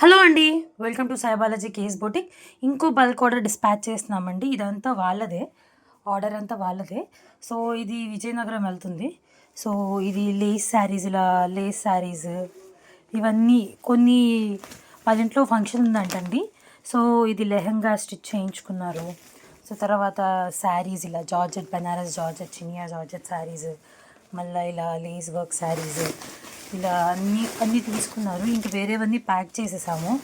Hello అండి. Welcome to Sai Balaji case boutique. ఇంకో bulk order dispatch చేస్తున్నామండి. ఇదంతా వాళ్ళదే. ఆర్డర్ అంతా వాళ్ళదే. సో, ఇది విజయనగరం వెళ్తుంది. సో, ఇది లేస్ శారీస్, ఇలా లేస్ శారీస్ ఇవన్నీ కొన్ని వాళ్ళ ఇంట్లో ఫంక్షన్ ఉందంటండి. సో, ఇది లెహెంగా స్టిచ్ చేయించుకున్నారు. సో, తర్వాత శారీస్ ఇలా georgette, Banaras georgette, Chiniya georgette saris, మళ్ళీ ఇలా లేస్ వర్క్ శారీస్, ఇలా అన్నీ తీసుకున్నారు. ఇంక వేరేవన్నీ ప్యాక్ చేసేసాము.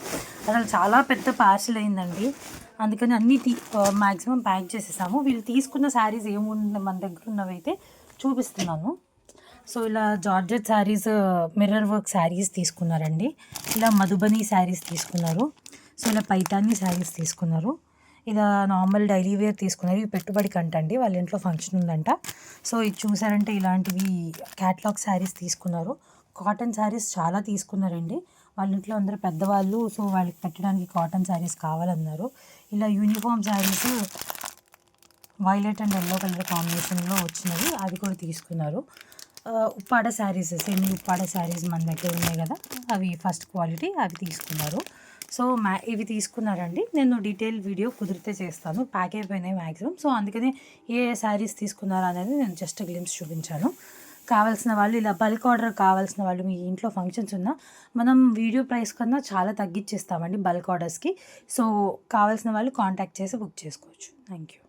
అసలు చాలా పెద్ద పార్సల్ అయిందండి. అందుకని అన్నీ మ్యాక్సిమం ప్యాక్ చేసేసాము. వీళ్ళు తీసుకున్న శారీస్ ఏముంది మన దగ్గర ఉన్నవైతే చూపిస్తున్నాను. సో, ఇలా georgette saris, mirror work saris తీసుకున్నారండి. ఇలా మధుబనీ శారీస్ తీసుకున్నారు. సో, ఇలా పైతానీ శారీస్ తీసుకున్నారు. ఇలా నార్మల్ డైలీ వేర్ తీసుకున్నారు. ఇవి పెట్టుబడి కంటండి, వాళ్ళ ఇంట్లో ఫంక్షన్ ఉందంట. సో, ఇది చూసారంటే ఇలాంటివి క్యాట్లాగ్ శారీస్ తీసుకున్నారు. కాటన్ శారీస్ చాలా తీసుకున్నారండి. వాళ్ళ ఇంట్లో అందరూ పెద్దవాళ్ళు. సో, వాళ్ళకి పెట్టడానికి కాటన్ శారీస్ కావాలన్నారు. ఇలా uniform saris violet and yellow colour కాంబినేషన్లో వచ్చినవి అవి కూడా తీసుకున్నారు. ఉప్పాడ శారీస్, సెమీ ఉప్పాడ శారీస్ మన దగ్గర ఉన్నాయి కదా, అవి ఫస్ట్ క్వాలిటీ అవి తీసుకున్నారు. సో, ఇవి తీసుకున్నారండి. నేను డీటెయిల్ వీడియో కుదిరితే చేస్తాను. ప్యాక్ అయిపోయినాయి మ్యాక్సిమం. సో, అందుకని ఏ శారీస్ తీసుకున్నారు అనేది నేను జస్ట్ గ్లిమ్స్ చూపించాను. కావాల్సిన వాళ్ళు, ఇలా బల్క్ ఆర్డర్ కావాల్సిన వాళ్ళు, మీ ఇంట్లో ఫంక్షన్స్ ఉన్నా మనం వీడియో ప్రైస్ కన్నా చాలా తగ్గించేస్తామండి బల్క్ ఆర్డర్స్కి. సో, కావాల్సిన వాళ్ళు కాంటాక్ట్ చేసి బుక్ చేసుకోవచ్చు. Thank you.